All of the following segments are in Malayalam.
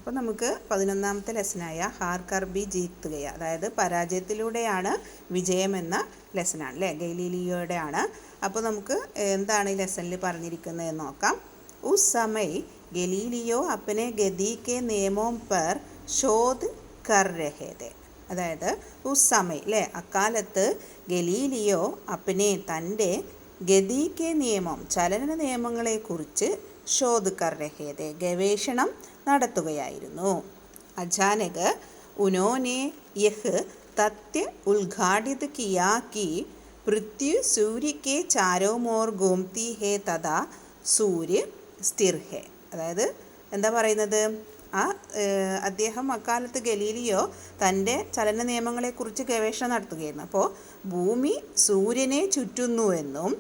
അപ്പോൾ നമുക്ക് 11ാമത്തെ ലെസനായ ഹാർ കർ ബി ജീത്ത് ഗയ, അതായത് പരാജയത്തിലൂടെയാണ് വിജയം എന്ന ലെസനാണ് അല്ലേ, ഗലീലിയോയുടെ ആണ്. അപ്പോൾ നമുക്ക് എന്താണ് ഈ ലെസണിൽ പറഞ്ഞിരിക്കുന്നത് എന്ന് നോക്കാം. ഉസ് സമയ് ഗലീലിയോ അപ്പനെ ഗതി കെ നിയമോ പർ ശോധ് കർ രഹേ തെ. അതായത് ഉസ് സമയ് അല്ലേ, അക്കാലത്ത് ഗലീലിയോ അപ്പനെ തൻ്റെ ഗതി കെ നിയമം ചലന നിയമങ്ങളെക്കുറിച്ച് ശോധ് കർ രഹേ തെ ഗവേഷണം നടത്തുകയായിരുന്നു. അചാനക് ഉനോനെ യഹ് തഥ്യ ഉദ്ഘാടിത് കിയാ കി പൃഥ്വി സൂര്യ കെ ചാരോമോർ ഗോംതി ഹേ തഥാ സൂര്യ സ്ഥിർ ഹേ. അതായത് എന്താ പറയുന്നത്, അദ്ദേഹം അക്കാലത്ത് ഗലീലിയോ തൻ്റെ ചലന നിയമങ്ങളെക്കുറിച്ച് ഗവേഷണം നടത്തുകയായിരുന്നു. അപ്പോൾ ഭൂമി സൂര്യനെ ചുറ്റുന്നുവെന്നും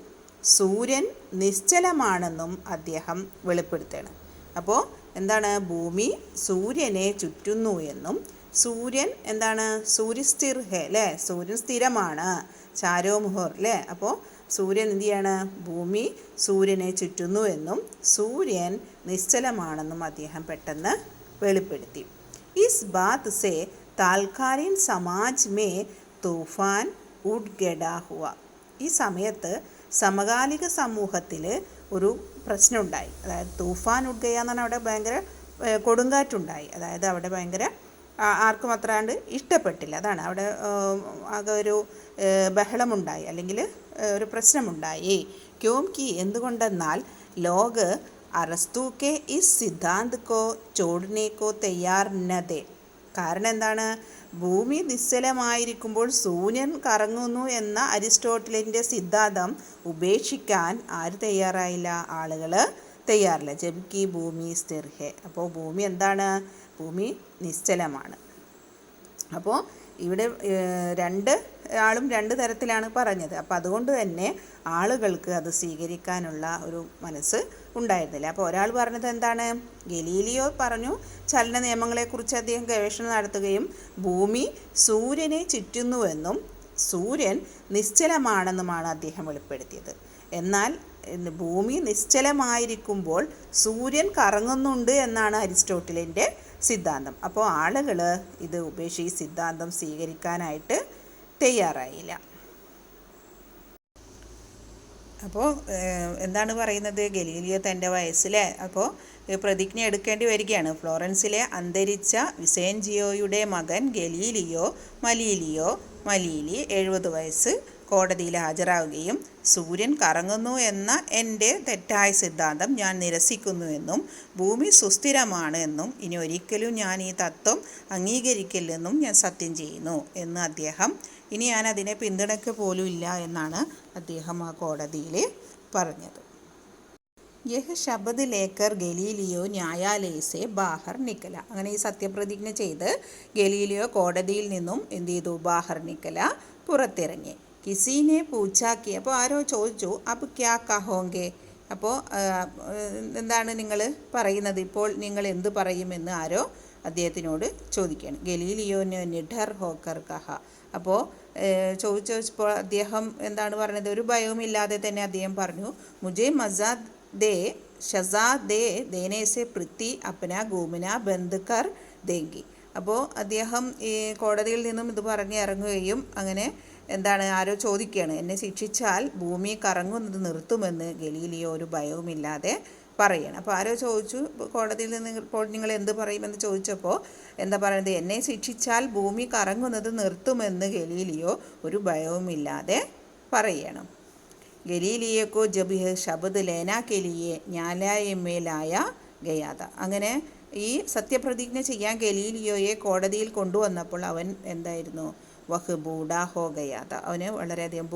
സൂര്യൻ നിശ്ചലമാണെന്നും അദ്ദേഹം വെളിപ്പെടുത്തുകയാണ്. അപ്പോൾ എന്താണ്, ഭൂമി സൂര്യനെ ചുറ്റുന്നു എന്നും സൂര്യൻ എന്താണ്, സൂര്യസ്ഥിർ ഹേ അല്ലേ, സൂര്യൻ സ്ഥിരമാണ്, ചാരോമുഹർ അല്ലേ. അപ്പോൾ സൂര്യൻ എന്ത് ചെയ്യാണ്, ഭൂമി സൂര്യനെ ചുറ്റുന്നു എന്നും സൂര്യൻ നിശ്ചലമാണെന്നും അദ്ദേഹം പെട്ടെന്ന് വെളിപ്പെടുത്തി. ഇസ് ബാത് സെ താൽക്കാലിൻ സമാജ് മേ തൂഫാൻ ഉഡ് ഗഡാ ഹുവ. ഈ സമയത്ത് സമകാലിക സമൂഹത്തിൽ ഒരു പ്രശ്നമുണ്ടായി. അതായത് തൂഫാൻ ഉഡ്ഗയ എന്ന് പറഞ്ഞാൽ അവിടെ ഭയങ്കര കൊടുങ്കാറ്റുണ്ടായി. അതായത് അവിടെ ഭയങ്കര ആർക്കും അത്രാണ്ട് ഇഷ്ടപ്പെട്ടില്ല. അതാണ് അവിടെ ആകെ ഒരു ബഹളമുണ്ടായി, അല്ലെങ്കിൽ ഒരു പ്രശ്നമുണ്ടായി. ക്യോം കി എന്തുകൊണ്ടെന്നാൽ ലോക് അറസ്തു കെ ഇസ് സിദ്ധാന്ത് കോ ചോടനെ കോ തയ്യാർ ന ദേ. കാരണം എന്താണ്, ഭൂമി നിശ്ചലമായിരിക്കുമ്പോൾ സൂര്യൻ കറങ്ങുന്നു എന്ന അരിസ്റ്റോട്ടിലിൻ്റെ സിദ്ധാന്തം ഉപേക്ഷിക്കാൻ ആര് തയ്യാറായില്ല, ആളുകൾ തയ്യാറില്ല. ജബ്കി ഭൂമി സ്ഥിർ ഹേ. അപ്പോൾ ഭൂമി എന്താണ്, ഭൂമി നിശ്ചലമാണ്. അപ്പോൾ ഇവിടെ ആളും രണ്ട് തരത്തിലാണ് പറഞ്ഞത്. അപ്പോൾ അതുകൊണ്ട് തന്നെ ആളുകൾക്ക് അത് സ്വീകരിക്കാനുള്ള ഒരു മനസ്സ് ഉണ്ടായിരുന്നില്ല. അപ്പോൾ ഒരാൾ പറഞ്ഞത് എന്താണ്, ഗലീലിയോ പറഞ്ഞു ചലന നിയമങ്ങളെക്കുറിച്ച് അദ്ദേഹം ഗവേഷണം നടത്തുകയും ഭൂമി സൂര്യനെ ചുറ്റുന്നുവെന്നും സൂര്യൻ നിശ്ചലമാണെന്നുമാണ് അദ്ദേഹം വെളിപ്പെടുത്തിയത്. എന്നാൽ ഭൂമി നിശ്ചലമായിരിക്കുമ്പോൾ സൂര്യൻ കറങ്ങുന്നുണ്ട് എന്നാണ് അരിസ്റ്റോട്ടിലിൻ്റെ സിദ്ധാന്തം. അപ്പോൾ ആളുകൾ ഇത് ഉപേക്ഷിച്ച് ഈ സിദ്ധാന്തം സ്വീകരിക്കാനായിട്ട് തയ്യാറായില്ല. അപ്പോൾ എന്താണ് പറയുന്നത്, ഗലീലിയോ തൻ്റെ വയസ്സിലെ അപ്പോൾ പ്രതിജ്ഞ എടുക്കേണ്ടി വരികയാണ്. ഫ്ലോറൻസിലെ അന്തരിച്ച വിസെൻജിയോയുടെ മകൻ ഗലീലിയോ മലീലി 70 വയസ്സ് കോടതിയിൽ ഹാജരാകുകയും സൂര്യൻ കറങ്ങുന്നു എന്ന എൻ്റെ തെറ്റായ സിദ്ധാന്തം ഞാൻ നിരസിക്കുന്നുവെന്നും ഭൂമി സുസ്ഥിരമാണ് എന്നും ഇനി ഒരിക്കലും ഞാൻ ഈ തത്വം അംഗീകരിക്കില്ലെന്നും ഞാൻ സത്യം ചെയ്യുന്നു എന്ന് അദ്ദേഹം, ഇനി ഞാൻ അതിനെ പിന്തുണയ്ക്ക പോലും ഇല്ല എന്നാണ് അദ്ദേഹം ആ കോടതിയിൽ പറഞ്ഞത്. യഹ് ശബ്ദ് ലേക്കർ ഗലീലിയോ ന്യായാലയസെ ബാഹർ നിക്കല. അങ്ങനെ ഈ സത്യപ്രതിജ്ഞ ചെയ്ത് ഗലീലിയോ കോടതിയിൽ നിന്നും എന്ത് ചെയ്തു, ബാഹർ നിക്കല, പുറത്തിറങ്ങി. കിസീനെ പൂച്ചാക്കി. അപ്പോൾ ആരോ ചോദിച്ചു, അപ്പ് ക്യാ കഹോങ്കെ, അപ്പോൾ എന്താണ് നിങ്ങൾ പറയുന്നത്, ഇപ്പോൾ നിങ്ങൾ എന്ത് പറയുമെന്ന് ആരോ അദ്ദേഹത്തിനോട് ചോദിക്കുകയാണ്. ഗലീലിയോന് നിഡർ ഹോക്കർ കഹ. അപ്പോൾ ചോദിച്ചപ്പോൾ അദ്ദേഹം എന്താണ് പറഞ്ഞത്, ഒരു ഭയവുമില്ലാതെ തന്നെ അദ്ദേഹം പറഞ്ഞു, മുജെ മസാദ് ദേ ഷസാ ദേ ദേനേസെ പൃഥ്വി അപ്പന ഗൂമിന ബന്ദ് കർ ദേങ്കി. അപ്പോൾ അദ്ദേഹം ഈ കോടതിയിൽ നിന്നും ഇത് പറഞ്ഞ് ഇറങ്ങുകയും അങ്ങനെ എന്താണ് ആരോ ചോദിക്കുകയാണ്, എന്നെ ശിക്ഷിച്ചാൽ ഭൂമി കറങ്ങുന്നത് നിർത്തുമെന്ന് ഗലീലിയോ ഒരു ഭയവുമില്ലാതെ പറയണം. അപ്പോൾ ആരോ ചോദിച്ചു കോടതിയിൽ നിന്ന്, ഇപ്പോൾ നിങ്ങൾ എന്ത് പറയുമെന്ന് ചോദിച്ചപ്പോൾ എന്താ പറയുന്നത്, എന്നെ ശിക്ഷിച്ചാൽ ഭൂമി കറങ്ങുന്നത് നിർത്തുമെന്ന് ഗലീലിയോ ഒരു ഭയവുമില്ലാതെ പറയണം. ഗലീലിയോക്കോ ജബ് ശബ്ദ് ലേന കെ ലിയെ ന്യായാലയമേലായ ഗയാത. അങ്ങനെ ഈ സത്യപ്രതിജ്ഞ ചെയ്യാൻ ഗലീലിയോയെ കോടതിയിൽ കൊണ്ടുവന്നപ്പോൾ അവൻ എന്തായിരുന്നു, വഹ് ബൂഡ ഹോ ഗയാത. അവന് വളരെയധികം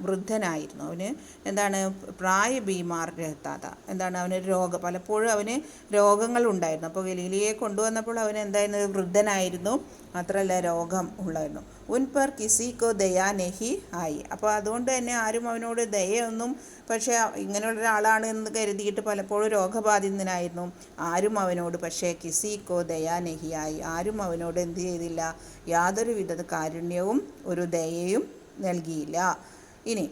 വൃദ്ധനായിരുന്നു. അവന് എന്താണ്, പ്രായ ബീമാർ രഹത്താത, എന്താണ് അവന് പലപ്പോഴും അവന് രോഗങ്ങളുണ്ടായിരുന്നു. അപ്പോൾ ഗലീലിയെ കൊണ്ടുവന്നപ്പോൾ അവൻ എന്തായിരുന്നു, വൃദ്ധനായിരുന്നു, മാത്രമല്ല രോഗം ഉള്ളായിരുന്നു. ഉൻ പർ കിസിക്കോ ദയാ നെഹി ആയി. അപ്പോൾ അതുകൊണ്ട് തന്നെ ആരും അവനോട് ദയൊന്നും, പക്ഷേ ഇങ്ങനെയുള്ള ഒരാളാണ് എന്ന് കരുതിയിട്ട് പലപ്പോഴും രോഗബാധിതനായിരുന്നു. ആരും അവനോട് പക്ഷേ കിസിക്കോ ദയാ നെഹി ആയി, ആരും അവനോട് എന്ത് ചെയ്തില്ല, യാതൊരു വിധ കാരുണ്യവും ഒരു ദയയും നൽകിയില്ല. ഇനി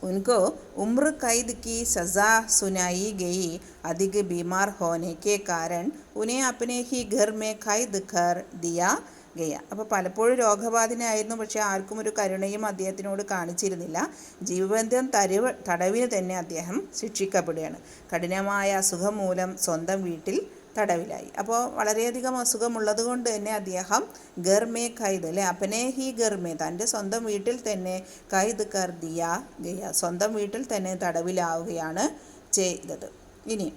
उनको उम्र कैद की सज़ा सुनाई गई। अधिक बीमार होने के कारण उन्हें अपने ही घर में कैद कर दिया ഗയ. അപ്പോൾ പലപ്പോഴും രോഗബാധിതനായിരുന്നു, പക്ഷേ ആർക്കും ഒരു കരുണയും അദ്ദേഹത്തിനോട് കാണിച്ചിരുന്നില്ല. ജീവബന്ധ്യം തടവിന് തന്നെ അദ്ദേഹം ശിക്ഷിക്കപ്പെടുകയാണ്. കഠിനമായ അസുഖം മൂലം സ്വന്തം വീട്ടിൽ തടവിലായി. അപ്പോൾ വളരെയധികം അസുഖമുള്ളത് കൊണ്ട് തന്നെ അദ്ദേഹം ഗർമേ ഖൈദ് അല്ലെ അപ്പനെ ഹി ഗർമേ തൻ്റെ സ്വന്തം വീട്ടിൽ തന്നെ ഖൈദ് കർ ദിയ ഗയ സ്വന്തം വീട്ടിൽ തന്നെ തടവിലാവുകയാണ് ചെയ്തത്. ഇനി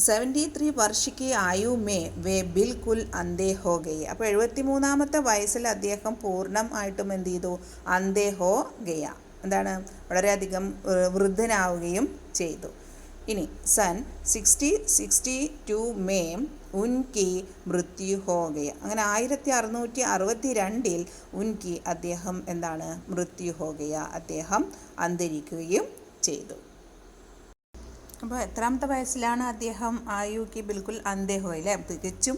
73 വർഷ की आयु में वे बिल्कुल अंधे हो गए. അപ്പോൾ 73-ാമത്തെ വയസ്സിൽ അദ്ദേഹം പൂർണ്ണമായിട്ടും എന്ത് ചെയ്തു? അന്ധേ ഹോ ഗയ. എന്താണ്? വളരെയധികം വൃദ്ധനാവുകയും ചെയ്തു. ഇനി സൺ 6062 में ഉൻകി മൃത്യു ഹോ ഗയ. അങ്ങനെ 1662 ഉൻകി അദ്ദേഹം എന്താണ്? മൃത്യു ഹോ ഗയ. അദ്ദേഹം അന്തരിക്കുകയും ചെയ്തു. അപ്പോൾ എത്രാമത്തെ വയസ്സിലാണ് അദ്ദേഹം ആയുക്ക് ബിൽക്കുൽ അന്ധേ ഹോ അല്ലേ? തികച്ചും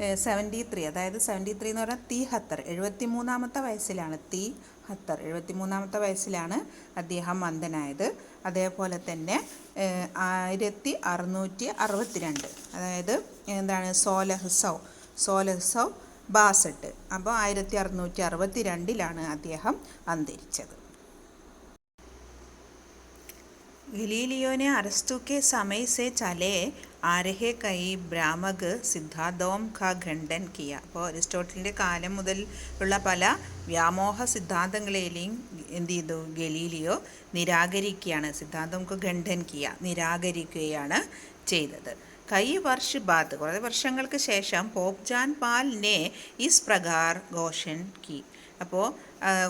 73, അതായത് 73 എന്ന് പറഞ്ഞാൽ 73, 73-ാമത്തെ വയസ്സിലാണ്. 73-ാമത്തെ വയസ്സിലാണ് അദ്ദേഹം അന്ധനായത്. അതേപോലെ തന്നെ 1662, അതായത് എന്താണ്? സോലഹ്സൗ ബാസട്ട്. അപ്പോൾ 1662 അദ്ദേഹം അന്തരിച്ചത്. गलीलियो ने अरस्तू के समय से चले आ रहे कई भ्रामक सिद्धांतों का खंडन किया. അപ്പോൾ അരിസ്റ്റോട്ടലിൻ്റെ കാലം മുതലുള്ള പല വ്യാമോഹ സിദ്ധാന്തങ്ങളെയും എന്ത് ചെയ്തു? ഗലീലിയോ നിരാകരിക്കുകയാണ്. സിദ്ധാന്തങ്ങൾക്ക് ഖണ്ഡൻ കിയ, നിരാകരിക്കുകയാണ് ചെയ്തത്. കൈ വർഷ ബാദ്, കുറേ വർഷങ്ങൾക്ക് ശേഷം പോപ്പ് ജാൻ പാൽ നെ ഇസ് പ്രകാർ ഘോഷൺ കി. അപ്പോൾ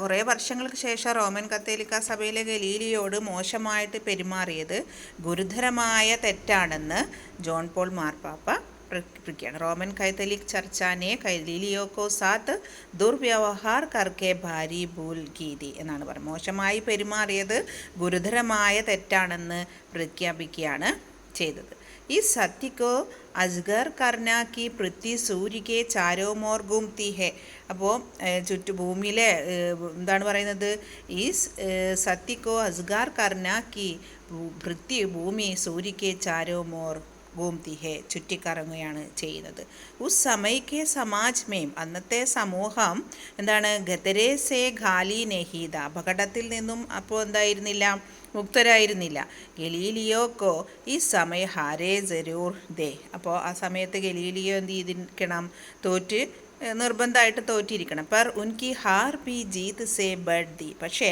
കുറേ വർഷങ്ങൾക്ക് ശേഷം റോമൻ കത്തോലിക്ക സഭയിലെ ഗലീലിയോട് മോശമായിട്ട് പെരുമാറിയത് ഗുരുതരമായ തെറ്റാണെന്ന് ജോൺ പോൾ മാർപ്പാപ്പ പ്രഖ്യാപിക്കുകയാണ്. റോമൻ കത്തോലിക് ചർച്ചാനെ ഗലീലിയോക്കോ സാത്ത് ദുർവ്യവഹാർ കർക്കെ ഭാരി ഭൂൽ ഗീതി എന്നാണ് പറയുന്നത്. മോശമായി പെരുമാറിയത് ഗുരുതരമായ തെറ്റാണെന്ന് പ്രഖ്യാപിക്കുകയാണ് ചെയ്തത്. ഈ സത്യക്കോ അസ്ഗർ കർണ കി പൃഥ്വി സൂര്യക്ക് ചാരോമോർ ഗുംതി ഹെ. അപ്പോൾ ഭൂമിയിലെ എന്താണ് പറയുന്നത്? ഈ സത്യക്കോ അസ്ഗാർ കർണ കി പൃഥ്വി ഭൂമി സൂര്യക്ക് ചാരോമോർ ഗൂംതി ഹെ ചുറ്റിക്കറങ്ങുകയാണ് ചെയ്യുന്നത്. ഉസ് സമയക്കെ സമാജ് മേം അന്നത്തെ സമൂഹം എന്താണ്? ഗതരേ സേ ഖാലി നെഹീദ അപകടത്തിൽ നിന്നും അപ്പോൾ എന്തായിരുന്നില്ല? മുക്തരായിരുന്നില്ല. ഗലീലിയോക്കോ ഈ സമയ ഹാരേ ജരൂർ ദേ. അപ്പോൾ ആ സമയത്ത് ഗലീലിയോ എന്ത് ചെയ്തിരിക്കണം? നിർബന്ധമായിട്ട് തോറ്റിരിക്കണം. പർ ഉൻകി ഹാർ പി ജീത്ത് സേ ബഡ് ദി. പക്ഷേ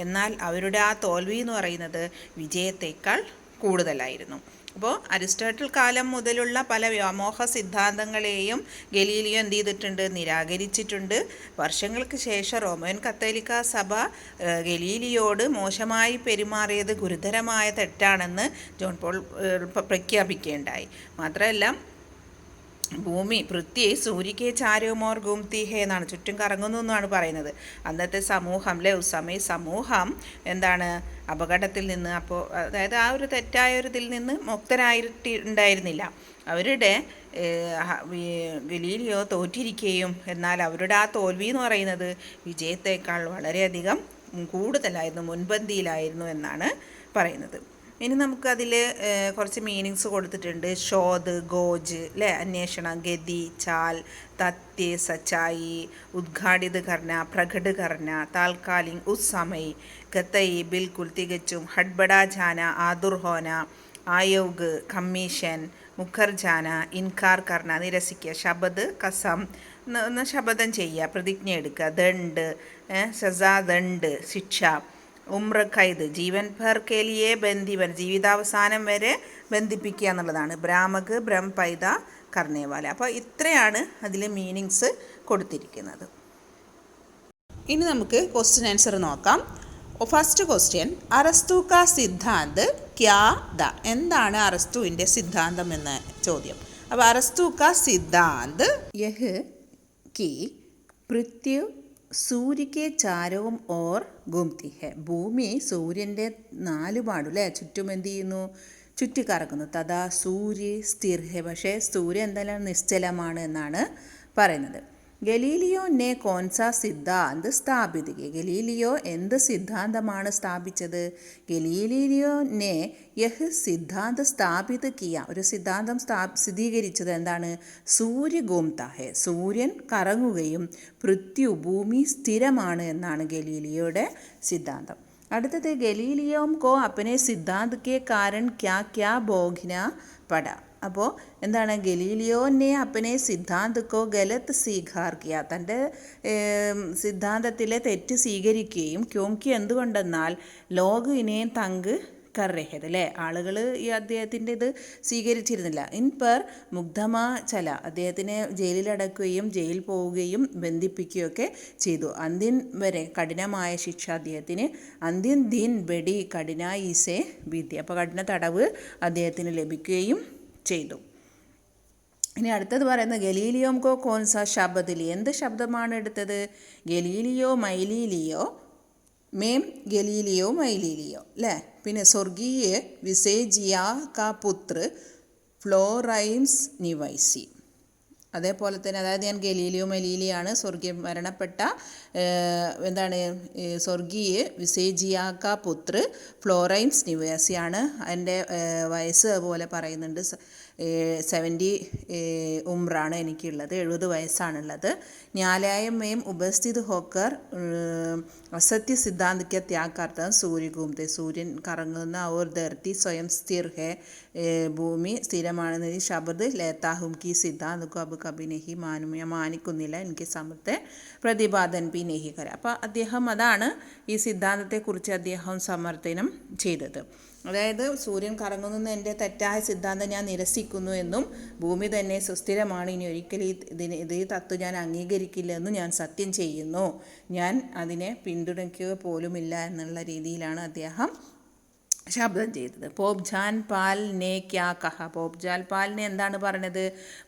എന്നാൽ അവരുടെ ആ തോൽവി എന്ന് പറയുന്നത് വിജയത്തേക്കാൾ കൂടുതലായിരുന്നു. അപ്പോൾ അരിസ്റ്റോട്ടിൽ കാലം മുതലുള്ള പല വ്യാമോഹ സിദ്ധാന്തങ്ങളെയും ഗലീലിയോ എന്ത് ചെയ്തിട്ടുണ്ട്? നിരാകരിച്ചിട്ടുണ്ട്. വർഷങ്ങൾക്ക് ശേഷം റോമൻ കത്തോലിക്ക സഭ ഗലീലിയോട് മോശമായി പെരുമാറിയത് ഗുരുതരമായ തെറ്റാണെന്ന് ജോൺ പോൾ പ്രഖ്യാപിക്കുകയുണ്ടായി. മാത്രമല്ല ഭൂമി പൃഥ്വി സൂര്യക്ക് ചാരോമോർ ഗുംതി ഹേ എന്നാണ്, ചുറ്റും കറങ്ങുന്നു എന്നാണ് പറയുന്നത്. അന്നത്തെ സമൂഹം അല്ലേ ഉസമയ സമൂഹം എന്താണ്? അപകടത്തിൽ നിന്ന്, അപ്പോൾ അതായത് ആ ഒരു തെറ്റായ ഒരു ഇതിൽ നിന്ന് മുക്തരായിട്ടുണ്ടായിരുന്നില്ല. അവരുടെ ഗലീലിയോ തോറ്റിരിക്കുകയും എന്നാൽ അവരുടെ ആ തോൽവി എന്ന് പറയുന്നത് വിജയത്തേക്കാൾ വളരെയധികം കൂടുതലായിരുന്നു, മുൻപന്തിയിലായിരുന്നു എന്നാണ് പറയുന്നത്. ഇനി നമുക്കതിൽ കുറച്ച് മീനിങ്സ് കൊടുത്തിട്ടുണ്ട്. ശോധ്, ഗോജ് അല്ലേ, അന്വേഷണം, ഗതി, ചാൽ, തത്യ, സച്ചായി, ഉദ്ഘാടിത് കർണ, പ്രകട് കർണ, താൽക്കാലിക്, ഉസ് സമയ്, ഗത്തയി, ബിൽക്കുൽ, തികച്ചും, ഹഡ്ബഡ ജാന, ആദുർ ഹോന, ആയോഗ്, കമ്മീഷൻ, മുഖർ ജാന, ഇൻകാർ കർണ, നിരസിക്കുക, ശബദ്, കസം ശപഥം ചെയ്യുക, പ്രതിജ്ഞ എടുക്കുക, ദണ്ഡ്, സസാ ദണ്ഡ്, ശിക്ഷ, ഉമ്ര ഖൈദ്, ജീവൻ ഭർ കേലിയെ ബന്ധിവൻ, ജീവിതാവസാനം വരെ ബന്ധിപ്പിക്കുക എന്നുള്ളതാണ്. ബ്രാഹ്മക്, ബ്രഹ്മ പൈത, കർണേവാല. അപ്പോൾ ഇത്രയാണ് അതിൽ മീനിങ്സ് കൊടുത്തിരിക്കുന്നത്. ഇനി നമുക്ക് ക്വസ്റ്റ്യൻ ആൻസർ നോക്കാം. ഫസ്റ്റ് ക്വസ്റ്റ്യൻ, അറസ്തു കാ സിദ്ധാന്ത് ക്യാ ദ. എന്താണ് അറസ്തുവിൻ്റെ സിദ്ധാന്തം എന്ന ചോദ്യം. അപ്പോൾ അറസ്തു കാ സിദ്ധാന്ത് യഹ് കി പൃഥ്വി സൂര്യക്ക് ചാരവും ഓർ ഗുംതി ഹെ. ഭൂമി സൂര്യൻ്റെ നാലുപാടും അല്ലേ ചുറ്റും എന്ത് ചെയ്യുന്നു? ചുറ്റിക്കറക്കുന്നു. തഥാ സൂര്യ സ്ഥിർ ഹെ. പക്ഷേ സൂര്യൻ എന്തെല്ലാം നിശ്ചലമാണ് എന്നാണ് പറയുന്നത്. ഗലീലിയോ നെ കോൺസാ സിദ്ധാന്ത് സ്ഥാപിത് കിയ. ഗലീലിയോ എന്ത് സിദ്ധാന്തമാണ് സ്ഥാപിച്ചത്? ഗലീലിയോ നെ യഹ് സിദ്ധാന്ത് സ്ഥാപിത് കിയ, ഒരു സിദ്ധാന്തം സ്ഥിരീകരിച്ചത് എന്താണ്? സൂര്യ ഘൂംതാ ഹെ, സൂര്യൻ കറങ്ങുകയും പൃഥ്വി ഭൂമി സ്ഥിരമാണ് എന്നാണ് ഗലീലിയോയുടെ സിദ്ധാന്തം. അടുത്തത് ഗലീലിയോം കോ അപ്പനെ സിദ്ധാന്ത് കെ കാരൺ ക്യാ ക്യാ ബോഗ്ന പട. അപ്പോൾ എന്താണ്? ഗലീലിയോനെ അപ്പനെ സിദ്ധാന്തക്കോ ഗലത്ത് സ്വീകാർ കിയ, തൻ്റെ സിദ്ധാന്തത്തിലെ തെറ്റ് സ്വീകരിക്കുകയും ക്യോങ്കി എന്തുകൊണ്ടെന്നാൽ ലോക് ഇനേം തങ്ക് കർ രഹത്, അല്ലേ, ആളുകൾ ഈ അദ്ദേഹത്തിൻ്റെ ഇത് സ്വീകരിച്ചിരുന്നില്ല. ഇൻ പർ മുഗ്ധമ ചല, അദ്ദേഹത്തിനെ ജയിലിലടക്കുകയും ജയിൽ പോവുകയും ബന്ധിപ്പിക്കുകയൊക്കെ ചെയ്തു. അന്തിൻ വരെ കഠിനമായ ശിക്ഷ അദ്ദേഹത്തിന്, അന്തിൻ ദിൻ ബെടി കഠിനായി സെ ഭീതി, അപ്പോൾ കഠിന തടവ് അദ്ദേഹത്തിന് ലഭിക്കുകയും ചെയ്തു. ഇനി അടുത്തത് പറയുന്നത് ഗലീലിയോം കോ കോൺസ ശബ്ദത്തിൽ, എന്ത് ശബ്ദമാണ് എടുത്തത്? ഗലീലിയോ മൈലീലിയോ മേം ഗലീലിയോ മൈലീലിയോ, അല്ലേ. പിന്നെ സ്വർഗീയ വിസേജിയ കാ പുത്ര ഫ്ലോറൈൻസ് നിവൈസി, അതേപോലെ തന്നെ, അതായത് ഞാൻ ഗലീലിയോ മലീലിയാണ്, സ്വർഗീയ മരണപ്പെട്ട എന്താണ് സ്വർഗീയ വിസേജിയാക്ക പുത്ര ഫ്ലോറൈൻസ് നിവാസിയാണ്. എൻ്റെ വയസ്സ് അതുപോലെ പറയുന്നുണ്ട് 70 ഉംറാണ് എനിക്കുള്ളത്, 70 വയസ്സാണുള്ളത്. ന്യായാലയം മേം ഉപസ്ഥിത് ഹോക്കർ അസത്യ സിദ്ധാന്തിക്ക ത്യാഗാർത്ഥം സൂര്യ ഘൂമത്തെ, സൂര്യൻ കറങ്ങുന്ന ഓർ ധർത്തി സ്വയം സ്ഥിർ ഹെ, ഭൂമി സ്ഥിരമാണെന്ന് ശബ്ദ് ലേത്താഹും കി സിദ്ധാന്തക്കോ അബ് കബി നെഹി മാനും, ഞാൻ മാനിക്കുന്നില്ല, എനിക്ക് സമത്തെ പ്രതിപാദൻ പി നെഹി കര. അപ്പോൾ അദ്ദേഹം അതാണ് ഈ സിദ്ധാന്തത്തെക്കുറിച്ച് അദ്ദേഹം സമർത്ഥനം ചെയ്തത്. അതായത് സൂര്യൻ കറങ്ങുന്ന എൻ്റെ തെറ്റായ സിദ്ധാന്തം ഞാൻ നിരസിക്കുന്നു എന്നും ഭൂമി തന്നെ സുസ്ഥിരമാണ്, ഇനി ഒരിക്കലും ഈ തത്വം ഞാൻ അംഗീകരിക്കില്ലെന്നും ഞാൻ സത്യം ചെയ്യുന്നു, ഞാൻ അതിനെ പിന്തുണയ്ക്കുക പോലുമില്ല എന്നുള്ള രീതിയിലാണ് അദ്ദേഹം ശബ്ദം ചെയ്തത്. പോപ്പ് ജാൻ പാൽ നെ ക്യാ കഹ, പോപ്പ് ജാൻ പാലിനെ എന്താണ് പറഞ്ഞത്?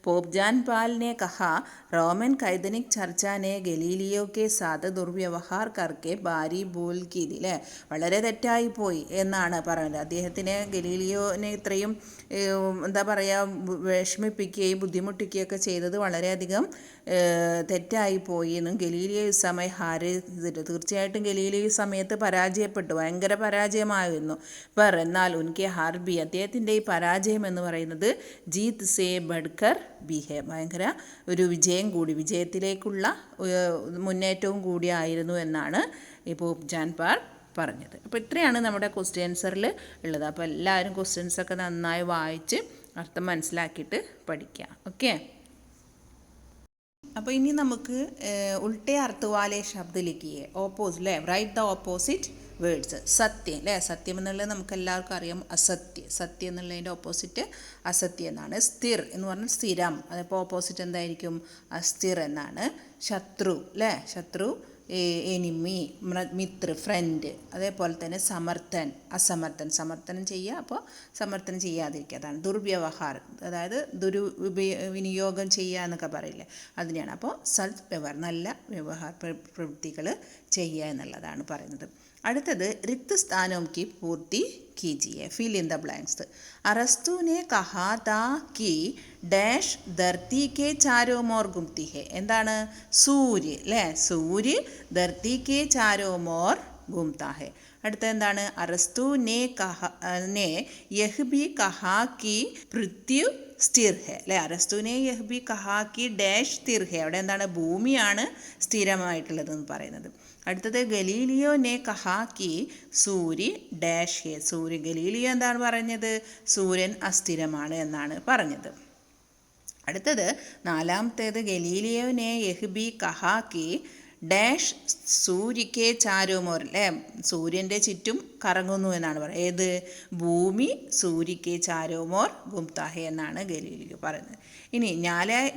പോപ്പ് ജാൻ പാലിനെ കഹ റോമൻ കൈതനിക് ചർച്ച നെ ഗലീലിയോ കെ സാത്ത് ദുർവ്യവഹാർ കർക്കെ ഭാരി ഭൂൽ കീതി, അല്ലേ, വളരെ തെറ്റായി പോയി എന്നാണ് പറഞ്ഞത്. അദ്ദേഹത്തിനെ ഗലീലിയോനെ ഇത്രയും എന്താ പറയുക വിഷമിപ്പിക്കുകയും ബുദ്ധിമുട്ടിക്കുകയൊക്കെ ചെയ്തത് വളരെയധികം തെറ്റായി പോയി എന്നും ഗലീലിയോ ഈ സമയം തീർച്ചയായിട്ടും ഗലീലിയോ ഈ സമയത്ത് പരാജയപ്പെട്ടു, ഭയങ്കര പരാജയമായിരുന്നു. എന്നാൽ ഉൻകെ ഹാർബി, അദ്ദേഹത്തിൻ്റെ ഈ പരാജയം എന്ന് പറയുന്നത് ജീത് സേ ബഡ്കർ ബി ഹെ, ഭയങ്കര ഒരു വിജയം കൂടി, വിജയത്തിലേക്കുള്ള മുന്നേറ്റവും കൂടിയായിരുന്നു എന്നാണ് ഈ പോപ്പ് ജാൻ പാൽ പറഞ്ഞത്. അപ്പോൾ ഇത്രയാണ് നമ്മുടെ ക്വസ്റ്റ്യൻ ആൻസറിൽ ഉള്ളത്. അപ്പോൾ എല്ലാവരും ക്വസ്റ്റ്യൻസൊക്കെ നന്നായി വായിച്ച് അർത്ഥം മനസ്സിലാക്കിയിട്ട് പഠിക്കുക. ഓക്കെ, അപ്പോൾ ഇനി നമുക്ക് ഉൾട്ടേ അർത്ഥവാലെ ശബ്ദ ലിഖിയെ, ഓപ്പോസിറ്റ്, അല്ലേ, റൈറ്റ് ദ ഓപ്പോസിറ്റ് വേർഡ്സ്. സത്യം, അല്ലേ, സത്യം എന്നുള്ളത് നമുക്ക് എല്ലാവർക്കും അറിയാം, അസത്യം. സത്യം എന്നുള്ളതിൻ്റെ ഓപ്പോസിറ്റ് അസത്യം എന്നാണ്. സ്ഥിർ എന്ന് പറഞ്ഞാൽ സ്ഥിരം, അതിപ്പോൾ ഓപ്പോസിറ്റ് എന്തായിരിക്കും? അസ്ഥിർ എന്നാണ്. ശത്രു, അല്ലേ, ശത്രു, എനിമി, മിത്ര, ഫ്രണ്ട്. അതേപോലെ തന്നെ സമർത്ഥൻ, അസമർത്ഥൻ, സമർത്ഥനം ചെയ്യുക, അപ്പോൾ സമർത്ഥനം ചെയ്യാതിരിക്കുക, അതാണ്. ദുർവ്യവഹാർ, അതായത് വിനിയോഗം ചെയ്യുക എന്നൊക്കെ പറയില്ലേ, അതിനെയാണ്. അപ്പോൾ സത് വ്യവഹാർ, നല്ല വ്യവഹാര പ്രവൃത്തികൾ ചെയ്യുക എന്നുള്ളതാണ് പറയുന്നത്. അടുത്തത് റിക്ത സ്ഥാനോം കി പൂർത്തി കീജിയെ, ഫിൽ ഇൻ ദ ബ്ലാങ്ക്സ്. അറസ്തു നെ കഹാ താ കി ഡാഷ് ധർത്തി കെ ചാരോമോർ ഗുംതി ഹെ, എന്താണ്? സൂര്യ, അല്ലേ, സൂര്യ ധർത്തി കെ ചാരോമോർ ഗുംതാ ഹെ. അടുത്ത എന്താണ്? അറസ്തു നെ കഹ നെ യഹ് ബി കഹാ കി പൃഥ്വി സ്ഥിർ ഹെ, അല്ലേ, അറസ്തുനെ യഹ് ബി കഹാ കി ഡാഷ് സ്ഥിർ ഹെ, അവിടെ എന്താണ്? ഭൂമിയാണ് സ്ഥിരമായിട്ടുള്ളതെന്ന് പറയുന്നത്. അടുത്തത് ഗലീലിയോ നെ കഹാ കി സൂര്യ ഡാഷ് ഹെ, സൂര്യ, ഗലീലിയോ എന്താണ് പറഞ്ഞത്? സൂര്യൻ അസ്ഥിരമാണ് എന്നാണ് പറഞ്ഞത്. അടുത്തത് നാലാമത്തേത് ഗലീലിയോ നെ യഹ് ബി കഹാ കി ഡാഷ് സൂര്യക്കെ ചാരോമോർ, അല്ലേ, സൂര്യൻ്റെ ചുറ്റും കറങ്ങുന്നു എന്നാണ് പറയുന്നത്. ഏത്? ഭൂമി സൂര്യക്കെ ചാരോമോർ ഗുംതാഹെ എന്നാണ് ഗലീലിയോ പറയുന്നത്. ഇനി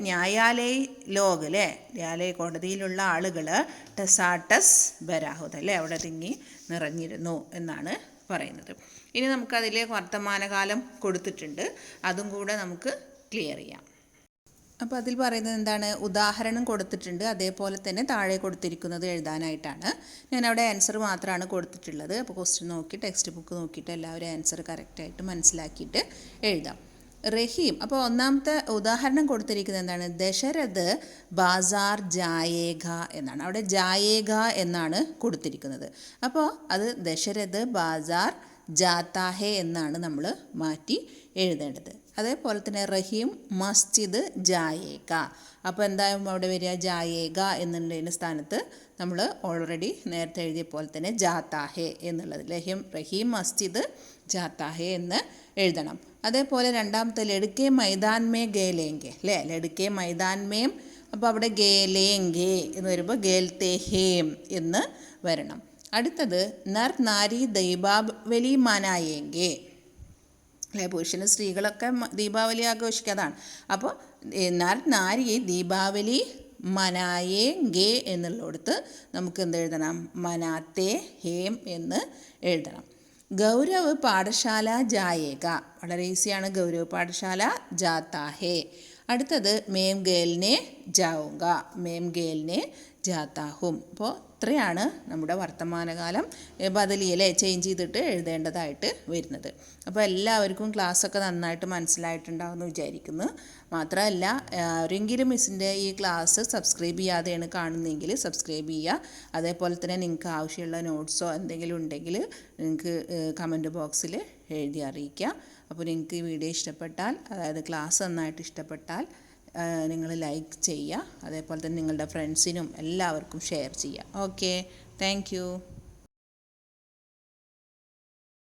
ന്യായാലയ ലോക്, അല്ലേ, ന്യായാലയ കോടതിയിലുള്ള ആളുകൾ ടെസാട്ടസ് ബരാഹുദ്, അല്ലേ, അവിടെ തിങ്ങി നിറഞ്ഞിരുന്നു എന്നാണ് പറയുന്നത്. ഇനി നമുക്കതിൽ വർത്തമാനകാലം കൊടുത്തിട്ടുണ്ട്, അതും കൂടെ നമുക്ക് ക്ലിയർ ചെയ്യാം. അപ്പോൾ അതിൽ പറയുന്നത് എന്താണ്? ഉദാഹരണം കൊടുത്തിട്ടുണ്ട്, അതേപോലെ തന്നെ താഴെ കൊടുത്തിരിക്കുന്നത് എഴുതാനായിട്ടാണ്. ഞാനവിടെ ആൻസർ മാത്രമാണ് കൊടുത്തിട്ടുള്ളത്. അപ്പോൾ ക്വസ്റ്റ്യൻ നോക്കി ടെക്സ്റ്റ് ബുക്ക് നോക്കിയിട്ട് എല്ലാവരും ആൻസർ കറക്റ്റായിട്ട് മനസ്സിലാക്കിയിട്ട് എഴുതാം. റഹീം. അപ്പോൾ ഒന്നാമത്തെ ഉദാഹരണം കൊടുത്തിരിക്കുന്നത് എന്താണ്? ദശരഥ് ബാസാർ ജായേഗ എന്നാണ്. അവിടെ ജായേഗ എന്നാണ് കൊടുത്തിരിക്കുന്നത്. അപ്പോൾ അത് ദശരഥ് ബാസാർ ജാത്താഹെ എന്നാണ് നമ്മൾ മാറ്റി എഴുതേണ്ടത്. അതേപോലെ തന്നെ റഹീം മസ്ജിദ് ജായേഗ. അപ്പോൾ എന്തായാലും അവിടെ വരിക ജായേഗ എന്നുള്ളതിൻ്റെ സ്ഥാനത്ത് നമ്മൾ ഓൾറെഡി നേരത്തെ എഴുതിയ പോലെ തന്നെ ജാത്താഹെ എന്നുള്ളത് റഹീം മസ്ജിദ് ജാത്താഹെ എന്ന് എഴുതണം. അതേപോലെ രണ്ടാമത്തെ ലഡ്കെ മൈതാൻ മേ ഗേലേങ്കെ അല്ലേ, ലഡ്കെ മൈതാൻ മേം. അപ്പോൾ അവിടെ ഗേലേങ്കെ എന്ന് വരുമ്പോൾ ഗേൽത്തെ ഹേം എന്ന് വരണം. അടുത്തത് നർ നാരി ദീപാവലി മനായേങ്കെ അല്ലേ, പുരുഷന് സ്ത്രീകളൊക്കെ ദീപാവലി ആഘോഷിക്കാതാണ്. അപ്പോൾ നർ നാരി ദീപാവലി മനായേങ്കെ എന്നുള്ളിടത്ത് നമുക്ക് എന്ത് എഴുതണം? മനാത്തെ ഹേം എന്ന് എഴുതണം. ഗൗരവ് പാഠശാല ജായേഗ. വളരെ ഈസിയാണ്. ഗൗരവ് പാഠശാല ജാത്താ ഹേ. അടുത്തത് മേം ഗേലിനെ ജാവുക, മേം ഗേലിനെ ജാത്താഹും. അപ്പോൾ ഇത്രയാണ് നമ്മുടെ വർത്തമാനകാലം ബദലിയല്ലേ ചേഞ്ച് ചെയ്തിട്ട് എഴുതേണ്ടതായിട്ട് വരുന്നത്. അപ്പോൾ എല്ലാവർക്കും ക്ലാസ്സൊക്കെ നന്നായിട്ട് മനസ്സിലായിട്ടുണ്ടാവുമെന്ന് വിചാരിക്കുന്നു. മാത്രമല്ല ആരെങ്കിലും മിസ്സിൻ്റെ ഈ ക്ലാസ് സബ്സ്ക്രൈബ് ചെയ്യാതെയാണ് കാണുന്നതെങ്കിൽ സബ്സ്ക്രൈബ് ചെയ്യുക. അതേപോലെ തന്നെ നിങ്ങൾക്ക് ആവശ്യമുള്ള നോട്ട്സോ എന്തെങ്കിലും ഉണ്ടെങ്കിൽ നിങ്ങൾക്ക് കമൻറ്റ് ബോക്സിൽ എഴുതി അറിയിക്കുക. അപ്പോൾ നിങ്ങൾക്ക് ഈ വീഡിയോ ഇഷ്ടപ്പെട്ടാൽ, അതായത് ക്ലാസ് നന്നായിട്ട് ഇഷ്ടപ്പെട്ടാൽ നിങ്ങൾ ലൈക്ക് ചെയ്യുക. അതേപോലെ തന്നെ നിങ്ങളുടെ ഫ്രണ്ട്സിനും എല്ലാവർക്കും ഷെയർ ചെയ്യുക. Okay, thank you.